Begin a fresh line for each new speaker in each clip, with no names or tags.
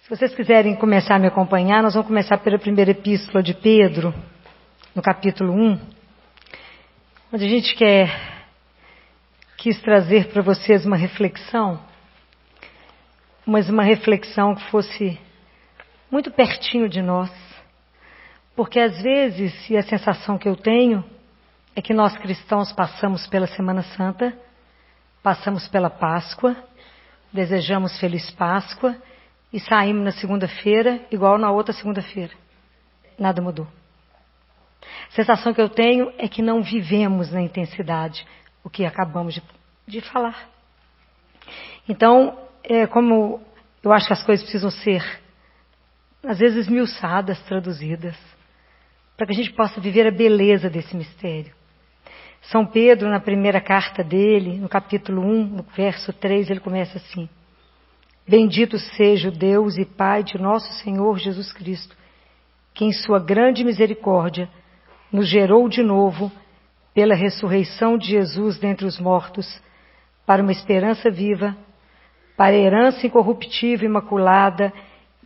Se vocês quiserem começar a me acompanhar, nós vamos começar pela primeira epístola de Pedro, no capítulo 1, onde a gente quis trazer para vocês uma reflexão, mas uma reflexão que fosse muito pertinho de nós, porque às vezes, e a sensação que eu tenho, é que nós cristãos passamos pela Semana Santa, passamos pela Páscoa, desejamos Feliz Páscoa e saímos na segunda-feira igual na outra segunda-feira. Nada mudou. A sensação que eu tenho é que não vivemos na intensidade o que acabamos de falar. Então, como eu acho que as coisas precisam ser, às vezes, esmiuçadas, traduzidas, para que a gente possa viver a beleza desse mistério. São Pedro, na primeira carta dele, no capítulo 1, no verso 3, ele começa assim: Bendito seja o Deus e Pai de nosso Senhor Jesus Cristo, que em sua grande misericórdia nos gerou de novo pela ressurreição de Jesus dentre os mortos, para uma esperança viva, para a herança incorruptível, imaculada,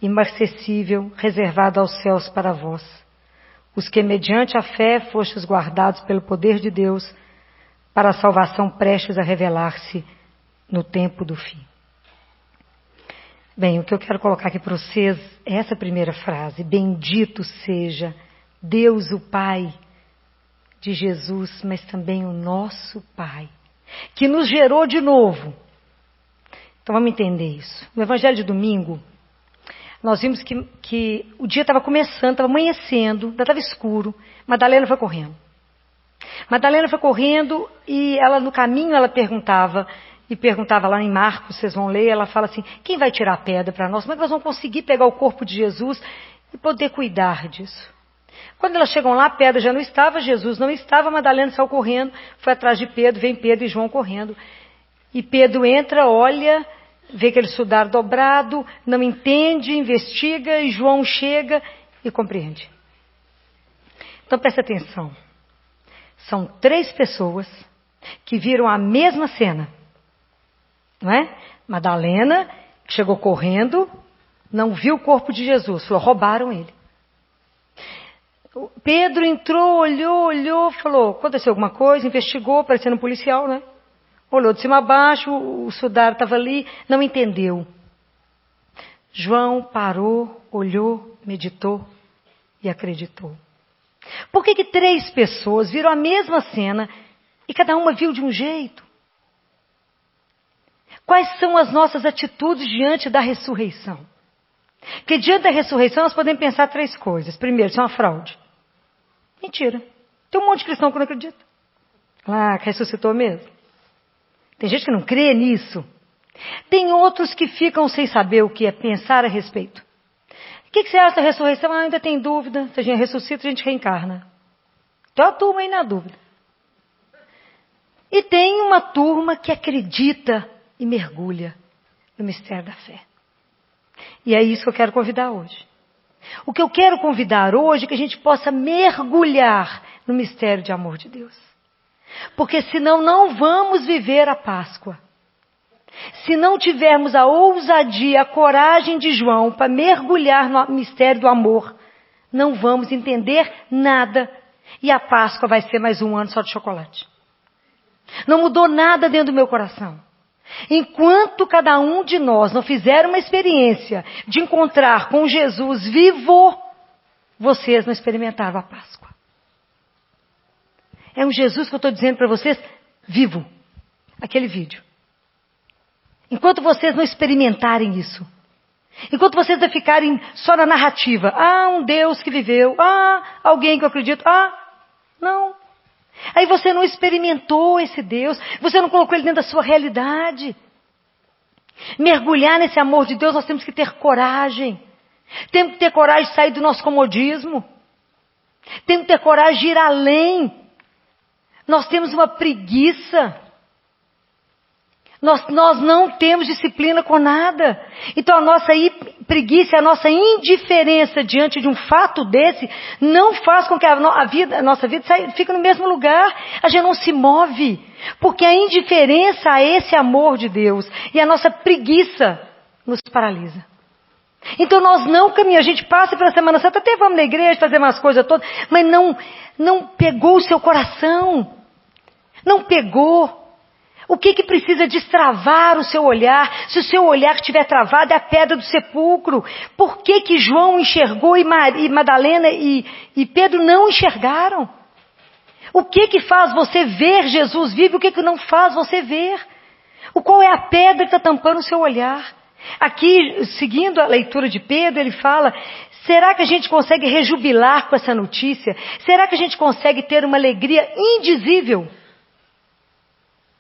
imarcessível, reservada aos céus para vós, os que mediante a fé fostes guardados pelo poder de Deus, para a salvação prestes a revelar-se no tempo do fim. Bem, o que eu quero colocar aqui para vocês é essa primeira frase: Bendito seja Deus o Pai de Jesus, mas também o nosso Pai, que nos gerou de novo. Então vamos entender isso. No Evangelho de domingo, nós vimos que o dia estava começando, estava amanhecendo, ainda estava escuro. Madalena foi correndo. Madalena foi correndo e ela no caminho ela perguntava lá em Marcos, vocês vão ler, ela fala assim: quem vai tirar a pedra para nós? Como é que nós vamos conseguir pegar o corpo de Jesus e poder cuidar disso? Quando elas chegam lá, a pedra já não estava, Jesus não estava, Madalena saiu correndo, foi atrás de Pedro, vem Pedro e João correndo. E Pedro entra, olha, vê aquele sudário dobrado, não entende, investiga, e João chega e compreende. Então presta atenção. São 3 pessoas que viram a mesma cena. Não é? Madalena, que chegou correndo, não viu o corpo de Jesus, falou: roubaram ele. Pedro entrou, olhou, falou: aconteceu alguma coisa, investigou, parecendo um policial, né? Olhou de cima a baixo, o sudário estava ali, não entendeu. João parou, olhou, meditou e acreditou. Por que 3 pessoas viram a mesma cena e cada uma viu de um jeito? Quais são as nossas atitudes diante da ressurreição? Porque diante da ressurreição nós podemos pensar 3 coisas. Primeiro, isso é uma fraude. Mentira. Tem um monte de cristão que não acredita. Que ressuscitou mesmo. Tem gente que não crê nisso. Tem outros que ficam sem saber o que é pensar a respeito. O que você acha da ressurreição? Ainda tem dúvida. Se a gente ressuscita, a gente reencarna. Tem uma turma aí na dúvida. E tem uma turma que acredita e mergulha no mistério da fé. E é isso que eu quero convidar hoje. O que eu quero convidar hoje é que a gente possa mergulhar no mistério de amor de Deus. Porque senão não vamos viver a Páscoa. Se não tivermos a ousadia, a coragem de João para mergulhar no mistério do amor, não vamos entender nada. E a Páscoa vai ser mais um ano só de chocolate. Não mudou nada dentro do meu coração. Enquanto cada um de nós não fizer uma experiência de encontrar com Jesus vivo, vocês não experimentaram a Páscoa. É um Jesus que eu estou dizendo para vocês, vivo. Aquele vídeo. Enquanto vocês não experimentarem isso, enquanto vocês não ficarem só na narrativa, um Deus que viveu, alguém que eu acredito, não. Aí você não experimentou esse Deus, você não colocou ele dentro da sua realidade. Mergulhar nesse amor de Deus, nós temos que ter coragem. Temos que ter coragem de sair do nosso comodismo. Temos que ter coragem de ir além. Nós temos uma preguiça. Nós não temos disciplina com nada. Então a nossa preguiça, a nossa indiferença diante de um fato desse, não faz com que a nossa vida fique no mesmo lugar. A gente não se move. Porque a indiferença a esse amor de Deus e a nossa preguiça nos paralisa. Então nós não caminhamos, a gente passa pela Semana Santa, até vamos na igreja fazer umas coisas todas, mas não pegou o seu coração. Não pegou. O que precisa destravar o seu olhar? Se o seu olhar estiver travado, é a pedra do sepulcro. Por que João enxergou e Madalena e Pedro não enxergaram? O que faz você ver Jesus vivo? O que não faz você ver? Qual é a pedra que está tampando o seu olhar? Aqui, seguindo a leitura de Pedro, ele fala, será que a gente consegue rejubilar com essa notícia? Será que a gente consegue ter uma alegria indizível?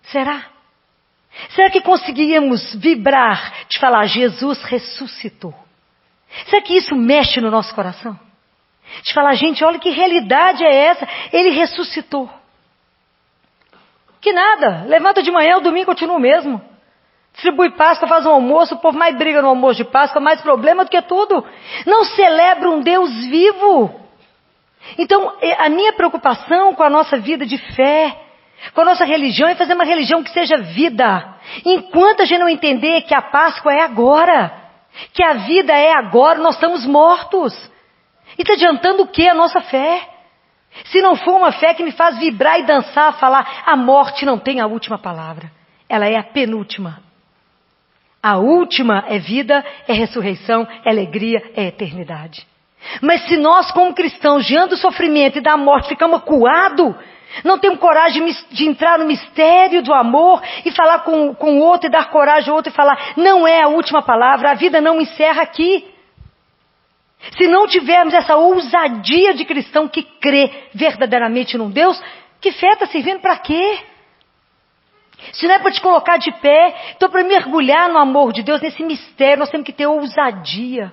Será? Será que conseguiríamos vibrar de falar, Jesus ressuscitou? Será que isso mexe no nosso coração? De falar, gente, olha que realidade é essa, ele ressuscitou. Que nada, levanta de manhã, o domingo continua o mesmo. Distribui Páscoa, faz um almoço, o povo mais briga no almoço de Páscoa, mais problema do que tudo. Não celebra um Deus vivo. Então, a minha preocupação com a nossa vida de fé, com a nossa religião, é fazer uma religião que seja vida. Enquanto a gente não entender que a Páscoa é agora, que a vida é agora, nós estamos mortos. E está adiantando o que a nossa fé? Se não for uma fé que me faz vibrar e dançar, falar, a morte não tem a última palavra. Ela é a penúltima. A última é vida, é ressurreição, é alegria, é eternidade. Mas se nós, como cristãos, diante do sofrimento e da morte, ficamos acuados, não temos coragem de entrar no mistério do amor e falar com o outro e dar coragem ao outro e falar, não é a última palavra, a vida não encerra aqui. Se não tivermos essa ousadia de cristão que crê verdadeiramente num Deus, que fé está servindo para quê? Se não é para te colocar de pé, então para mergulhar no amor de Deus, nesse mistério, nós temos que ter ousadia.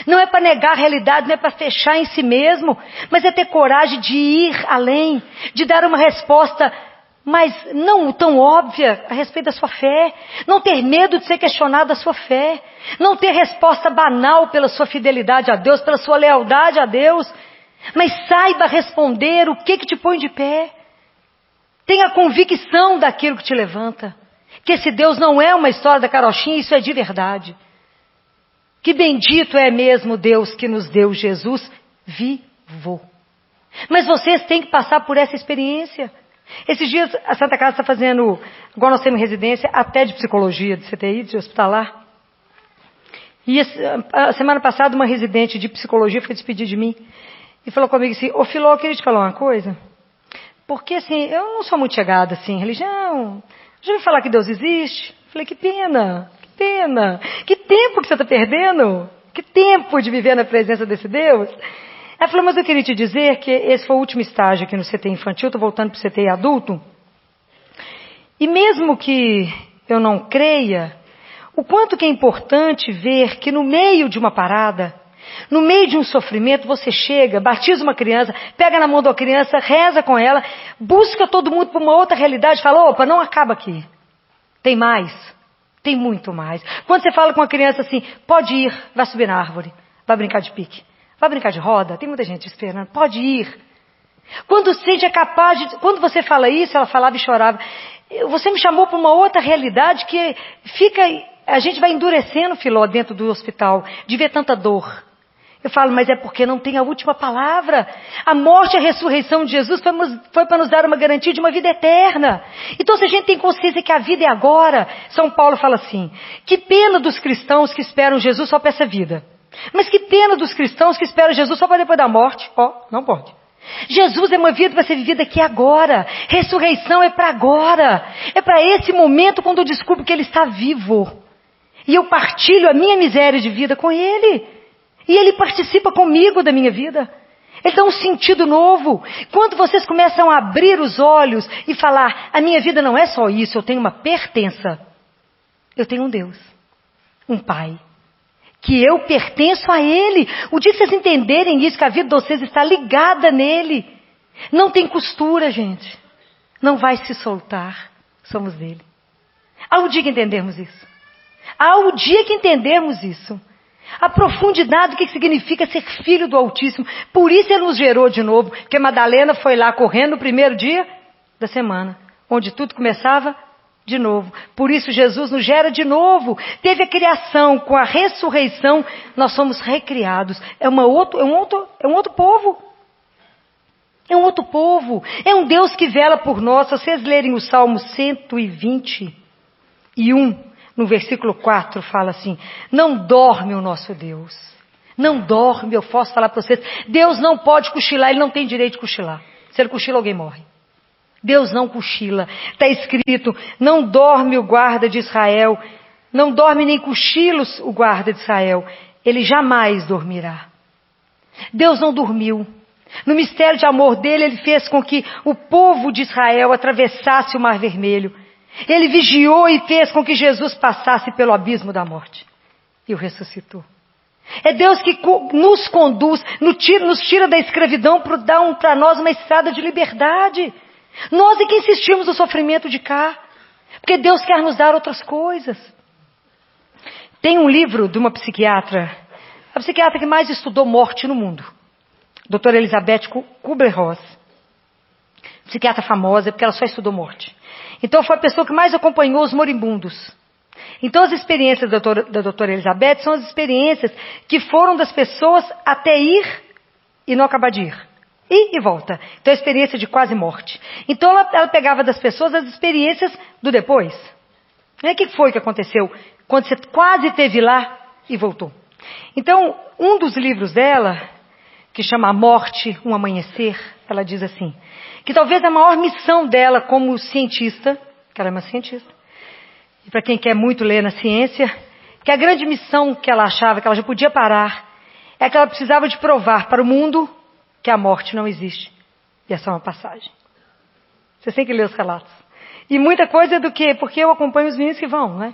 Não é para negar a realidade, não é para fechar em si mesmo, mas é ter coragem de ir além, de dar uma resposta, mas não tão óbvia a respeito da sua fé. Não ter medo de ser questionado da sua fé. Não ter resposta banal pela sua fidelidade a Deus, pela sua lealdade a Deus. Mas saiba responder o que te põe de pé. Tenha convicção daquilo que te levanta. Que esse Deus não é uma história da carochinha, isso é de verdade. Que bendito é mesmo Deus que nos deu Jesus vivo. Mas vocês têm que passar por essa experiência. Esses dias a Santa Casa está fazendo, igual nós temos residência, até de psicologia, de CTI, de hospitalar. E a semana passada uma residente de psicologia foi despedir de mim. E falou comigo assim, ô Filó, eu queria te falar uma coisa. Porque assim, eu não sou muito chegada assim, em religião. Já ouvi falar que Deus existe? Falei, que pena, que pena. Que tempo que você está perdendo. Que tempo de viver na presença desse Deus. Ela falou, mas eu queria te dizer que esse foi o último estágio aqui no CT infantil, estou voltando para o CT adulto. E mesmo que eu não creia, o quanto que é importante ver que no meio de uma parada, no meio de um sofrimento, você chega, batiza uma criança, pega na mão da criança, reza com ela, busca todo mundo para uma outra realidade, fala, opa, não acaba aqui. Tem mais, tem muito mais. Quando você fala com uma criança assim, pode ir, vai subir na árvore, vai brincar de pique. Vai brincar de roda? Tem muita gente esperando. Pode ir. Quando sente é capaz de... Quando você fala isso, ela falava e chorava. Você me chamou para uma outra realidade que fica... A gente vai endurecendo, Filó, dentro do hospital, de ver tanta dor. Eu falo, mas é porque não tem a última palavra. A morte e a ressurreição de Jesus foi para nos dar uma garantia de uma vida eterna. Então, se a gente tem consciência que a vida é agora, São Paulo fala assim, que pena dos cristãos que esperam Jesus só para essa vida. Mas que pena dos cristãos que esperam Jesus só para depois da morte. Não pode. Jesus é uma vida para ser vivida aqui agora. Ressurreição é para agora. É para esse momento quando eu descubro que Ele está vivo. E eu partilho a minha miséria de vida com Ele. E Ele participa comigo da minha vida. Ele dá um sentido novo. Quando vocês começam a abrir os olhos e falar, a minha vida não é só isso, eu tenho uma pertença. Eu tenho um Deus, um Pai. Que eu pertenço a Ele. O dia que vocês entenderem isso, que a vida de vocês está ligada nele. Não tem costura, gente. Não vai se soltar. Somos dele. Ao dia que entendermos isso. Ao dia que entendermos isso. A profundidade do que significa ser filho do Altíssimo. Por isso Ele nos gerou de novo. Porque Madalena foi lá correndo no primeiro dia da semana. Onde tudo começava de novo. Por isso Jesus nos gera de novo. Teve a criação, com a ressurreição, nós somos recriados. É um outro povo. É um outro povo. É um Deus que vela por nós. Se vocês lerem o Salmo 121, no versículo 4, fala assim: não dorme o nosso Deus. Não dorme, eu posso falar para vocês. Deus não pode cochilar, Ele não tem direito de cochilar. Se Ele cochila, alguém morre. Deus não cochila. Está escrito: não dorme o guarda de Israel, não dorme nem cochila o guarda de Israel. Ele jamais dormirá. Deus não dormiu. No mistério de amor dele, Ele fez com que o povo de Israel atravessasse o Mar Vermelho. Ele vigiou e fez com que Jesus passasse pelo abismo da morte. E o ressuscitou. É Deus que nos conduz, nos tira da escravidão para dar para nós uma estrada de liberdade. Nós é que insistimos no sofrimento de cá, porque Deus quer nos dar outras coisas. Tem um livro de uma psiquiatra, a psiquiatra que mais estudou morte no mundo, doutora Elizabeth Kubler-Ross. Psiquiatra famosa porque ela só estudou morte. Então foi a pessoa que mais acompanhou os moribundos. Então as experiências da doutora Elizabeth são as experiências que foram das pessoas até ir e não acabar de ir. E volta. Então a experiência de quase morte. Então ela pegava das pessoas as experiências do depois. O que foi que aconteceu quando você quase esteve lá e voltou? Então, um dos livros dela, que chama A Morte, um Amanhecer, ela diz assim, que talvez a maior missão dela como cientista, que ela é uma cientista, e para quem quer muito ler na ciência, que a grande missão que ela achava que ela já podia parar, é que ela precisava de provar para o mundo que a morte não existe. E é só uma passagem. Vocês têm que ler os relatos. E muita coisa do que? Porque eu acompanho os meninos que vão, né?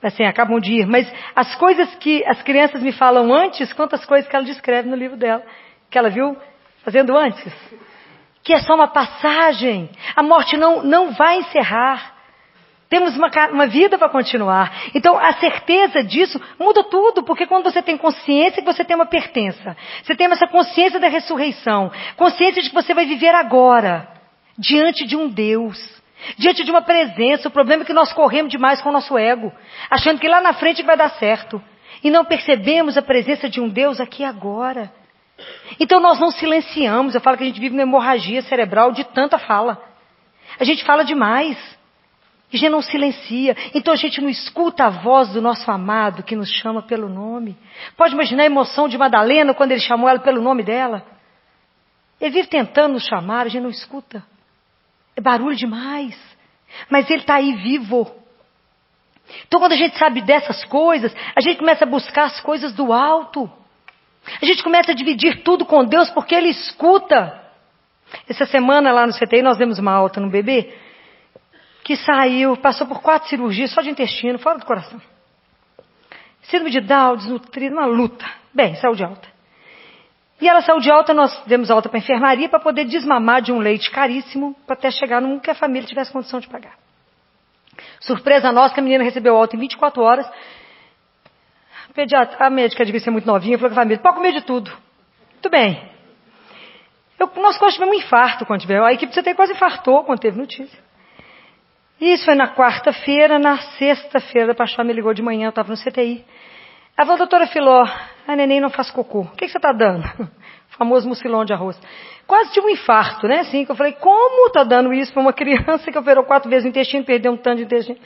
Assim, acabam de ir. Mas as coisas que as crianças me falam antes, quantas coisas que ela descreve no livro dela, que ela viu fazendo antes. Que é só uma passagem. A morte não vai encerrar. Temos uma vida para continuar. Então, a certeza disso muda tudo, porque quando você tem consciência que você tem uma pertença, você tem essa consciência da ressurreição, consciência de que você vai viver agora, diante de um Deus, diante de uma presença. O problema é que nós corremos demais com o nosso ego, achando que lá na frente vai dar certo, e não percebemos a presença de um Deus aqui agora. Então, nós não silenciamos. Eu falo que a gente vive numa hemorragia cerebral de tanta fala. A gente fala demais. E a gente não silencia. Então a gente não escuta a voz do nosso amado que nos chama pelo nome. Pode imaginar a emoção de Madalena quando ele chamou ela pelo nome dela? Ele vive tentando nos chamar, a gente não escuta. É barulho demais. Mas ele está aí vivo. Então quando a gente sabe dessas coisas, a gente começa a buscar as coisas do alto. A gente começa a dividir tudo com Deus porque Ele escuta. Essa semana lá no CTI nós demos uma alta no bebê que saiu, passou por 4 cirurgias só de intestino, fora do coração. Síndrome de Down, desnutrido, uma luta. Bem, saiu de alta. E ela saiu de alta, nós demos alta para a enfermaria para poder desmamar de um leite caríssimo, para até chegar num que a família tivesse condição de pagar. Surpresa nossa que a menina recebeu alta em 24 horas. A médica devia ser muito novinha, falou com a família: pode comer de tudo. Muito bem. Nós quase tivemos um infarto quando tivemos. A equipe do CTI quase infartou quando teve notícia. Isso foi na quarta-feira. Na sexta-feira, a Paixão me ligou de manhã, eu estava no CTI. Ela falou: doutora Filó, a neném não faz cocô. O que você está dando? O famoso mucilão de arroz. Quase tive um infarto, né? Assim, que eu falei: como está dando isso para uma criança que operou 4 vezes o intestino, perdeu um tanto de intestino?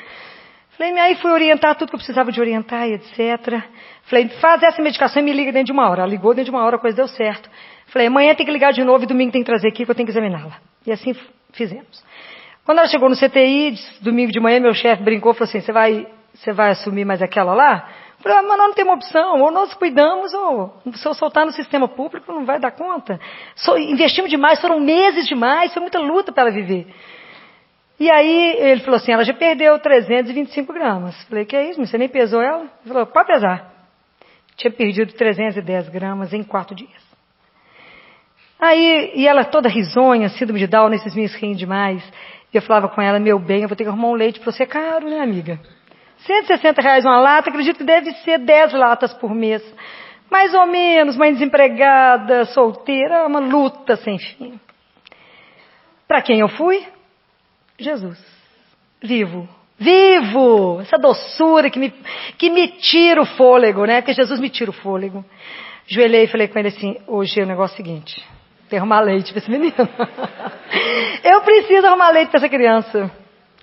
Falei: aí fui orientar tudo que eu precisava de orientar e etc. Falei: faz essa medicação e me liga dentro de 1 hora. Ela ligou dentro de 1 hora, a coisa deu certo. Falei: amanhã tem que ligar de novo e domingo tem que trazer aqui que eu tenho que examiná-la. E assim fizemos. Quando ela chegou no CTI, domingo de manhã, meu chefe brincou e falou assim: você vai assumir mais aquela lá? Eu falei: mas nós não temos opção, ou nós cuidamos, ou se eu soltar no sistema público não vai dar conta. Investimos demais, foram meses demais, foi muita luta para ela viver. E aí ele falou assim: ela já perdeu 325 gramas. Eu falei: que é isso? Você nem pesou ela? Ele falou: pode pesar. Tinha perdido 310 gramas em 4 dias. Aí, e ela toda risonha, síndrome de Down, esses meninos riem demais. E eu falava com ela: meu bem, eu vou ter que arrumar um leite para você caro, né, amiga? R$160 uma lata, acredito que deve ser 10 latas por mês. Mais ou menos, mãe desempregada, solteira, uma luta sem fim. Para quem eu fui? Jesus. Vivo, Vivo! Essa doçura que me tira o fôlego, né? Porque Jesus me tira o fôlego. Joelhei e falei com ele assim, hoje é o negócio seguinte, tem que arrumar leite para esse menino. Eu preciso arrumar leite para essa criança.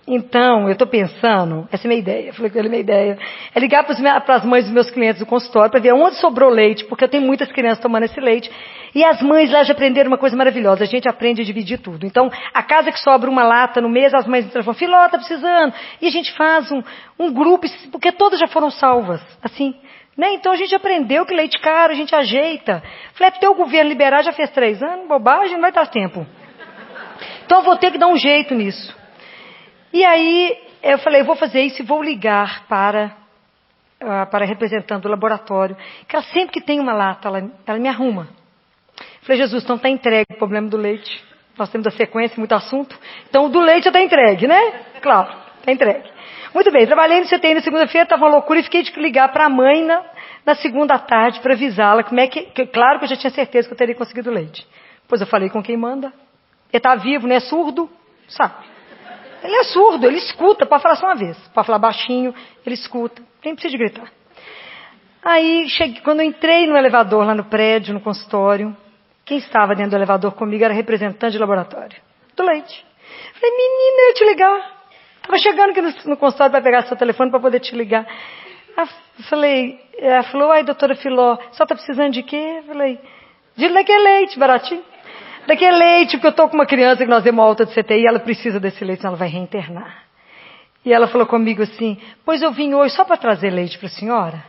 Então, eu estou pensando, essa é a minha ideia, falei com ele, minha ideia, é ligar para as mães dos meus clientes do consultório para ver onde sobrou leite, porque eu tenho muitas crianças tomando esse leite, e as mães lá já aprenderam uma coisa maravilhosa, a gente aprende a dividir tudo. Então, a casa que sobra uma lata no mês, as mães falam, Filó, tá precisando, e a gente faz um grupo, porque todas já foram salvas, assim, né? Então a gente aprendeu que leite caro, a gente ajeita. Falei, até o governo liberar já fez 3 anos, bobagem, não vai dar tempo. Então eu vou ter que dar um jeito nisso. E aí eu falei, eu vou fazer isso e vou ligar para a representante do laboratório, que ela sempre que tem uma lata, ela me arruma. Falei, Jesus, então está entregue o problema do leite. Nós temos a sequência, muito assunto. Então o do leite já está entregue, né? Claro, está entregue. Muito bem, trabalhei no CTI na segunda-feira, estava uma loucura e fiquei de ligar para a mãe na segunda à tarde para avisá-la como é que... Claro que eu já tinha certeza que eu teria conseguido leite. Depois eu falei com quem manda. Ele está vivo, não é surdo, sabe? Ele é surdo, ele escuta, pode falar só uma vez. Pode falar baixinho, ele escuta, nem precisa de gritar. Aí, quando eu entrei no elevador lá no prédio, no consultório, quem estava dentro do elevador comigo era representante de laboratório, do leite. Falei, menina, eu ia te ligar. Estava chegando aqui no consultório para pegar seu telefone para poder te ligar. Ela falou, ai, doutora Filó, só está precisando de quê? Eu falei, de daquele leite, baratinho. Daquele leite, porque eu estou com uma criança que nós demos alta de CTI, ela precisa desse leite, senão ela vai reinternar. E ela falou comigo assim, pois eu vim hoje só para trazer leite para a senhora.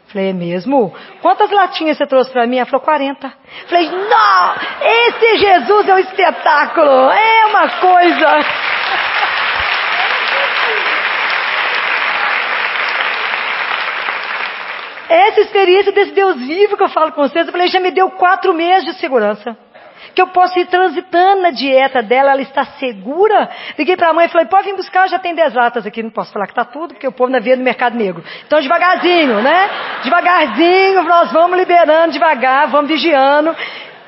Falei, é mesmo? Quantas latinhas você trouxe para mim? Ela falou, 40. Falei, não, esse Jesus é um espetáculo, é uma coisa... Essa experiência desse Deus vivo que eu falo com vocês, eu falei, já me deu 4 meses de segurança. Que eu posso ir transitando na dieta dela, ela está segura. Liguei para a mãe e falei, pode vir buscar, já tem 10 latas aqui. Não posso falar que está tudo, porque o povo ainda vê no mercado negro. Então devagarzinho, né? Devagarzinho, nós vamos liberando devagar, vamos vigiando.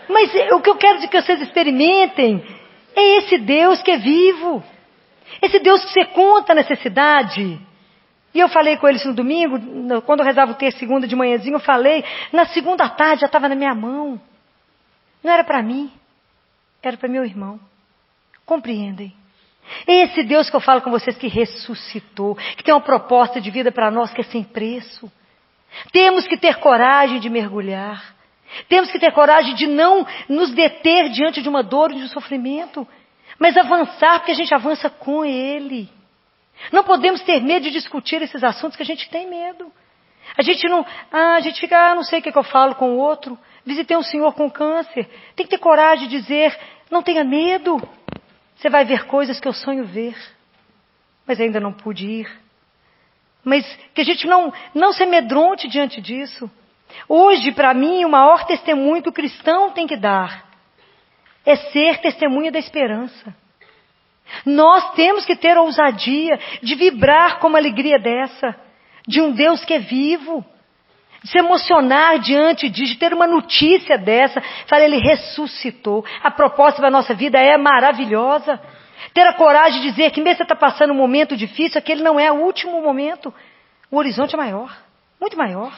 Mas o que eu quero que vocês experimentem é esse Deus que é vivo. Esse Deus que você conta a necessidade. E eu falei com eles no domingo, quando eu rezava o terço segunda de manhãzinho, eu falei, na segunda à tarde já estava na minha mão. Não era para mim, era para meu irmão. Compreendem? Esse Deus que eu falo com vocês que ressuscitou, que tem uma proposta de vida para nós que é sem preço. Temos que ter coragem de mergulhar. Temos que ter coragem de não nos deter diante de uma dor, de um sofrimento, mas avançar, porque a gente avança com Ele. Não podemos ter medo de discutir esses assuntos que a gente tem medo. A gente fica, não sei o que eu falo com o outro. Visitei um senhor com câncer. Tem que ter coragem de dizer, não tenha medo. Você vai ver coisas que eu sonho ver. Mas ainda não pude ir. Mas que a gente não se amedronte diante disso. Hoje, para mim, o maior testemunho que o cristão tem que dar é ser testemunha da esperança. Nós temos que ter a ousadia de vibrar com uma alegria dessa, de um Deus que é vivo, de se emocionar diante disso, de ter uma notícia dessa, falar, Ele ressuscitou, a proposta da nossa vida é maravilhosa, ter a coragem de dizer que mesmo você está passando um momento difícil, aquele não é o último momento, o horizonte é maior, muito maior.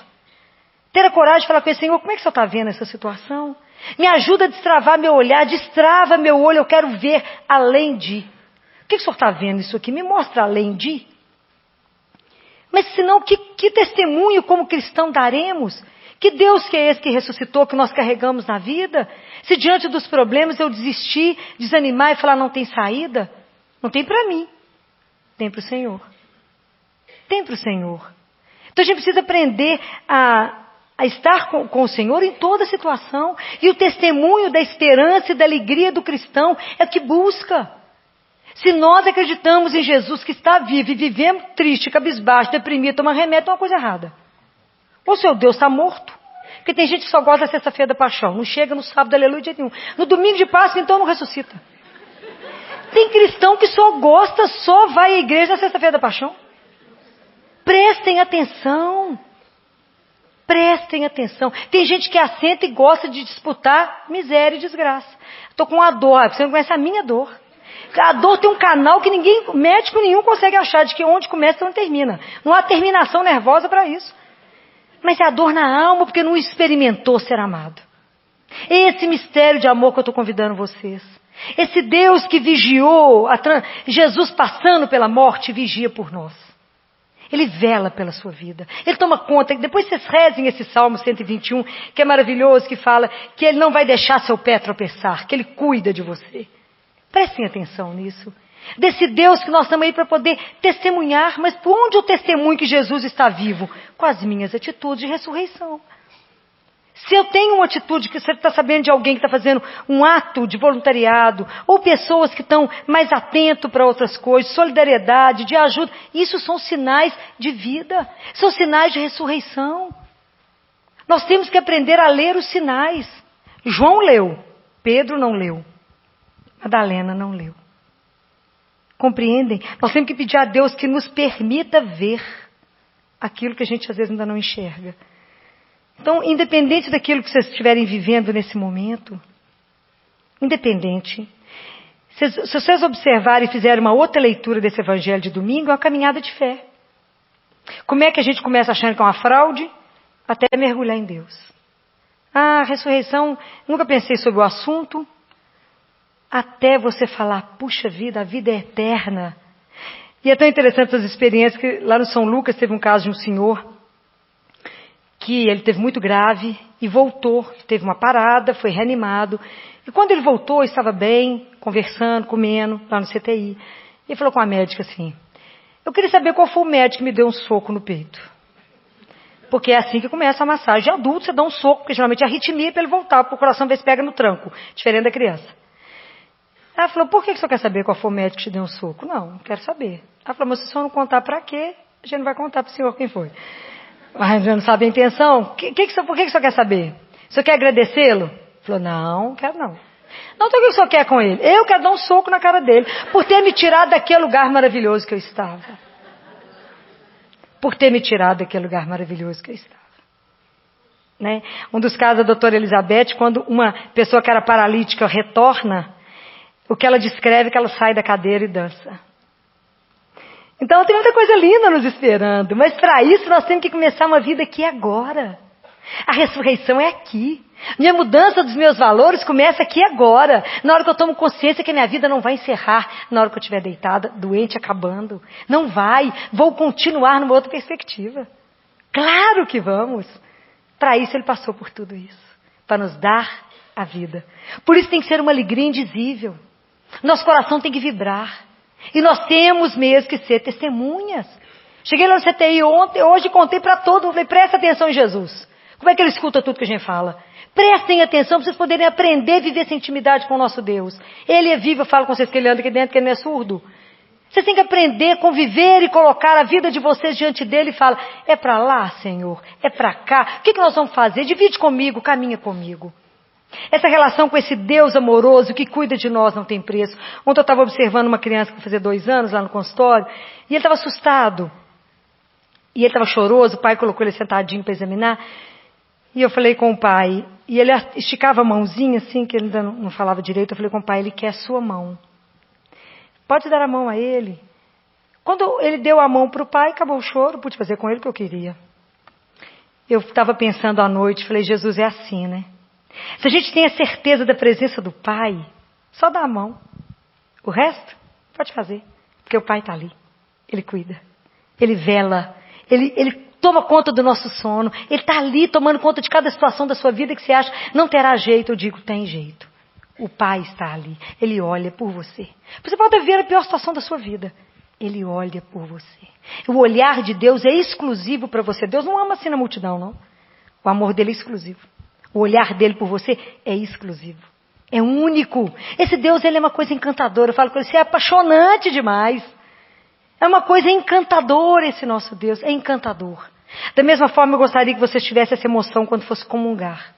Ter a coragem de falar com ele, Senhor, como é que o Senhor está vendo essa situação? Me ajuda a destravar meu olhar, destrava meu olho, eu quero ver além de. O que o Senhor está vendo isso aqui? Me mostra além de. Mas senão, que testemunho como cristão daremos? Que Deus que é esse que ressuscitou, que nós carregamos na vida? Se diante dos problemas eu desistir, desanimar e falar não tem saída? Não tem para mim. Tem para o Senhor. Tem para o Senhor. Então a gente precisa aprender a estar com o Senhor em toda situação. E o testemunho da esperança e da alegria do cristão é o que busca. Se nós acreditamos em Jesus que está vivo e vivemos triste, cabisbaixo, deprimido, tomando remédio, é uma coisa errada. Ou seu Deus está morto. Porque tem gente que só gosta da sexta-feira da paixão. Não chega no sábado, aleluia, de jeito nenhum. No domingo de Páscoa, então, não ressuscita. Tem cristão que só vai à igreja na sexta-feira da paixão. Prestem atenção. Prestem atenção. Tem gente que assenta e gosta de disputar miséria e desgraça. Estou com uma dor. Você não conhece a minha dor. A dor tem um canal que médico nenhum consegue achar de que onde começa e onde termina. Não há terminação nervosa para isso. Mas é a dor na alma porque não experimentou ser amado. Esse mistério de amor que eu estou convidando vocês. Esse Deus que vigiou, Jesus passando pela morte, vigia por nós. Ele vela pela sua vida. Ele toma conta. Depois vocês rezem esse Salmo 121, que é maravilhoso, que fala que Ele não vai deixar seu pé tropeçar, que Ele cuida de você. Prestem atenção nisso. Desse Deus que nós estamos aí para poder testemunhar. Mas por onde eu testemunho que Jesus está vivo? Com as minhas atitudes de ressurreição. Se eu tenho uma atitude que você está sabendo de alguém que está fazendo um ato de voluntariado, ou pessoas que estão mais atentos para outras coisas, solidariedade, de ajuda, isso são sinais de vida, são sinais de ressurreição. Nós temos que aprender a ler os sinais. João leu, Pedro não leu, Madalena não leu. Compreendem? Nós temos que pedir a Deus que nos permita ver aquilo que a gente às vezes ainda não enxerga. Então, independente daquilo que vocês estiverem vivendo nesse momento, independente, se vocês observarem e fizerem uma outra leitura desse evangelho de domingo, é uma caminhada de fé. Como é que a gente começa achando que é uma fraude? Até mergulhar em Deus. Ah, ressurreição, nunca pensei sobre o assunto. Até você falar, puxa vida, a vida é eterna. E é tão interessante essas experiências que lá no São Lucas teve um caso de um senhor que ele teve muito grave e voltou, teve uma parada, foi reanimado. E quando ele voltou, estava bem, conversando, comendo, lá no CTI. E falou com a médica assim, eu queria saber qual foi o médico que me deu um soco no peito. Porque é assim que começa a massagem. De adulto, você dá um soco, porque geralmente é arritmia para ele voltar, porque o coração às vezes pega no tranco, diferente da criança. Ela falou, por que o senhor quer saber qual foi o médico que te deu um soco? Não quero saber. Ela falou, mas se o senhor não contar para quê, a gente não vai contar para o senhor quem foi. Mas não sabe a intenção? Por que o senhor quer saber? O senhor quer agradecê-lo? Falou, não quero não. Não, então o que o senhor quer com ele? Eu quero dar um soco na cara dele, por ter me tirado daquele lugar maravilhoso que eu estava. Por ter me tirado daquele lugar maravilhoso que eu estava. Né? Um dos casos da doutora Elizabeth, quando uma pessoa que era paralítica retorna, o que ela descreve é que ela sai da cadeira e dança. Então tem muita coisa linda nos esperando, mas para isso nós temos que começar uma vida aqui agora. A ressurreição é aqui. Minha mudança dos meus valores começa aqui agora. Na hora que eu tomo consciência que a minha vida não vai encerrar na hora que eu estiver deitada, doente, acabando. Não vai. Vou continuar numa outra perspectiva. Claro que vamos. Para isso ele passou por tudo isso. Para nos dar a vida. Por isso tem que ser uma alegria indizível. Nosso coração tem que vibrar. E nós temos mesmo que ser testemunhas. Cheguei lá no CTI hoje contei para todo mundo. Falei, presta atenção em Jesus. Como é que ele escuta tudo que a gente fala? Prestem atenção para vocês poderem aprender a viver essa intimidade com o nosso Deus. Ele é vivo, eu falo com vocês que ele anda aqui dentro, que ele não é surdo. Vocês têm que aprender a conviver e colocar a vida de vocês diante dele e falar, é para lá, Senhor? É para cá? O que nós vamos fazer? Divide comigo, caminha comigo. Essa relação com esse Deus amoroso que cuida de nós não tem preço. Ontem eu estava observando uma criança que fazia 2 anos lá no consultório e ele estava assustado. E ele estava choroso, o pai colocou ele sentadinho para examinar. E eu falei com o pai, e ele esticava a mãozinha assim, que ele ainda não falava direito. Eu falei com o pai, ele quer a sua mão. Pode dar a mão a ele. Quando ele deu a mão para o pai, acabou o choro, pude fazer com ele o que eu queria. Eu estava pensando à noite, falei, Jesus, é assim, né? Se a gente tem a certeza da presença do Pai, só dá a mão. O resto, pode fazer. Porque o Pai está ali. Ele cuida. Ele vela. Ele toma conta do nosso sono. Ele está ali tomando conta de cada situação da sua vida que você acha não terá jeito. Eu digo, tem jeito. O Pai está ali. Ele olha por você. Você pode ver a pior situação da sua vida. Ele olha por você. O olhar de Deus é exclusivo para você. Deus não ama assim na multidão, não. O amor dele é exclusivo. O olhar dele por você é exclusivo. É único. Esse Deus, ele é uma coisa encantadora. Eu falo com ele, você é apaixonante demais. É uma coisa encantadora esse nosso Deus. É encantador. Da mesma forma, eu gostaria que você tivesse essa emoção quando fosse comungar.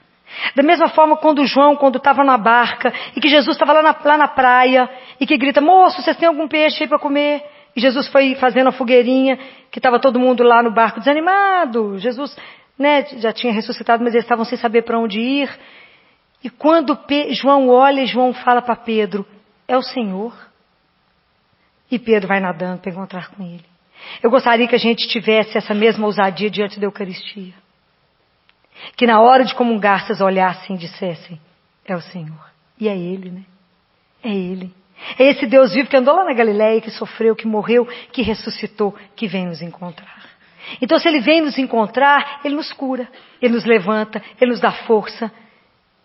Da mesma forma, quando João, quando estava na barca, e que Jesus estava lá na praia, e que grita, moço, vocês têm algum peixe aí para comer? E Jesus foi fazendo a fogueirinha, que estava todo mundo lá no barco desanimado. Jesus... já tinha ressuscitado, mas eles estavam sem saber para onde ir. E quando João olha, João fala para Pedro, é o Senhor. E Pedro vai nadando para encontrar com ele. Eu gostaria que a gente tivesse essa mesma ousadia diante da Eucaristia. Que na hora de comungar, vocês olhassem e dissessem, é o Senhor. E é Ele, né? É Ele. É esse Deus vivo que andou lá na Galileia, que sofreu, que morreu, que ressuscitou, que vem nos encontrar. Então, se Ele vem nos encontrar, Ele nos cura, Ele nos levanta, Ele nos dá força.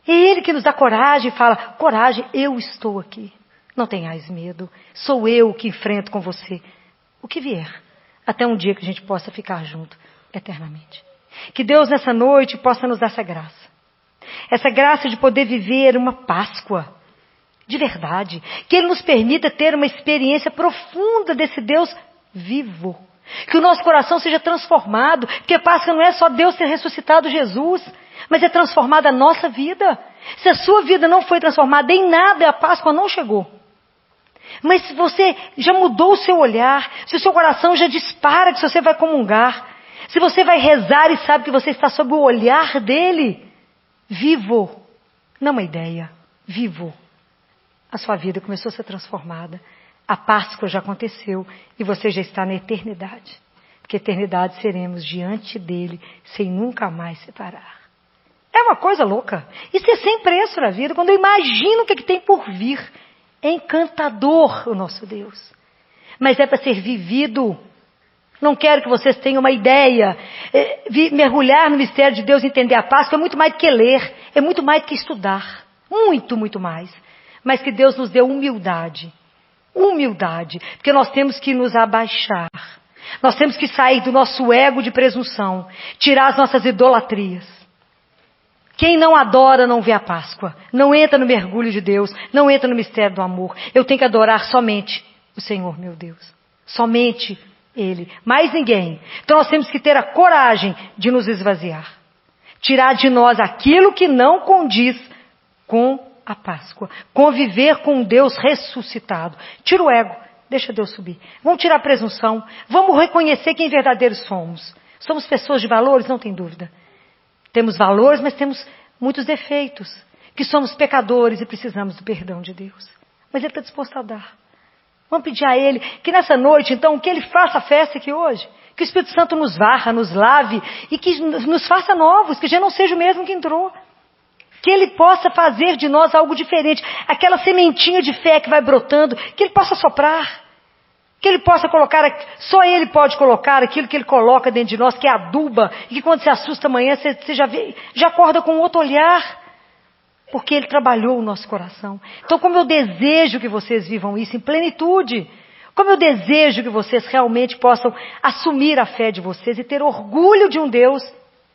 É Ele que nos dá coragem e fala, coragem, eu estou aqui. Não tenhais medo, sou eu que enfrento com você o que vier. Até um dia que a gente possa ficar junto eternamente. Que Deus nessa noite possa nos dar essa graça. Essa graça de poder viver uma Páscoa de verdade. Que Ele nos permita ter uma experiência profunda desse Deus vivo. Que o nosso coração seja transformado. Porque Páscoa não é só Deus ter ressuscitado Jesus, mas é transformada a nossa vida. Se a sua vida não foi transformada em nada, a Páscoa não chegou. Mas se você já mudou o seu olhar, se o seu coração já dispara que você vai comungar, se você vai rezar e sabe que você está sob o olhar dele, vivo, não uma ideia, vivo. A sua vida começou a ser transformada. A Páscoa já aconteceu e você já está na eternidade. Porque eternidade seremos diante dele sem nunca mais separar. É uma coisa louca. Isso é sem preço na vida. Quando eu imagino o que tem por vir, é encantador o nosso Deus. Mas é para ser vivido. Não quero que vocês tenham uma ideia. Mergulhar no mistério de Deus e entender a Páscoa é muito mais do que ler. É muito mais do que estudar. Muito, muito mais. Mas que Deus nos dê humildade. Humildade. Porque nós temos que nos abaixar. Nós temos que sair do nosso ego de presunção. Tirar as nossas idolatrias. Quem não adora não vê a Páscoa. Não entra no mergulho de Deus. Não entra no mistério do amor. Eu tenho que adorar somente o Senhor, meu Deus. Somente Ele. Mais ninguém. Então nós temos que ter a coragem de nos esvaziar. Tirar de nós aquilo que não condiz com a Páscoa. Conviver com um Deus ressuscitado. Tira o ego. Deixa Deus subir. Vamos tirar a presunção. Vamos reconhecer quem verdadeiros somos. Somos pessoas de valores, não tem dúvida. Temos valores, mas temos muitos defeitos. Que somos pecadores e precisamos do perdão de Deus. Mas Ele está disposto a dar. Vamos pedir a Ele que nessa noite, então, que Ele faça a festa aqui hoje. Que o Espírito Santo nos varra, nos lave e que nos faça novos, que já não seja o mesmo que entrou. Que Ele possa fazer de nós algo diferente. Aquela sementinha de fé que vai brotando, que Ele possa soprar. Que Ele possa colocar, só Ele pode colocar aquilo que Ele coloca dentro de nós, que é aduba, e que quando se assusta amanhã, você já acorda com outro olhar, porque Ele trabalhou o nosso coração. Então, como eu desejo que vocês vivam isso em plenitude, como eu desejo que vocês realmente possam assumir a fé de vocês e ter orgulho de um Deus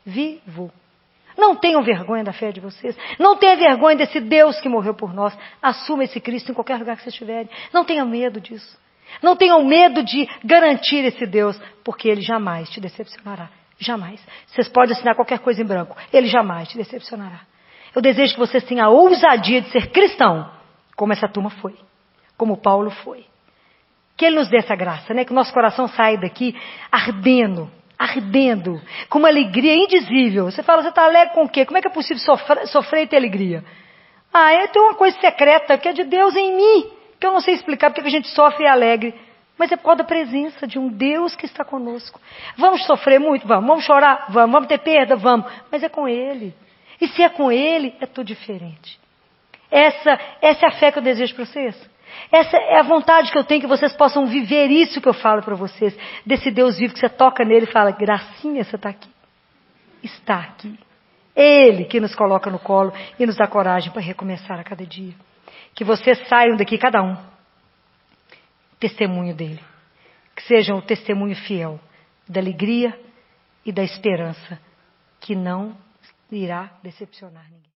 vivo. Não tenham vergonha da fé de vocês. Não tenham vergonha desse Deus que morreu por nós. Assuma esse Cristo em qualquer lugar que vocês estiverem. Não tenham medo disso. Não tenham medo de garantir esse Deus, porque Ele jamais te decepcionará. Jamais. Vocês podem assinar qualquer coisa em branco. Ele jamais te decepcionará. Eu desejo que vocês tenham a ousadia de ser cristão, como essa turma foi. Como Paulo foi. Que Ele nos dê essa graça, né? Que o nosso coração saia daqui ardendo, com uma alegria indizível. Você fala, você está alegre com o quê? Como é que é possível sofrer e ter alegria? Eu tenho uma coisa secreta que é de Deus em mim, que eu não sei explicar porque que a gente sofre e é alegre. Mas é por causa da presença de um Deus que está conosco. Vamos sofrer muito? Vamos. Vamos chorar? Vamos. Vamos ter perda? Vamos. Mas é com Ele. E se é com Ele, é tudo diferente. Essa é a fé que eu desejo para vocês. Essa é a vontade que eu tenho, que vocês possam viver isso que eu falo para vocês. Desse Deus vivo que você toca nele e fala, gracinha, você está aqui. Está aqui. Ele que nos coloca no colo e nos dá coragem para recomeçar a cada dia. Que vocês saiam daqui, cada um, testemunho dele. Que sejam o testemunho fiel da alegria e da esperança que não irá decepcionar ninguém.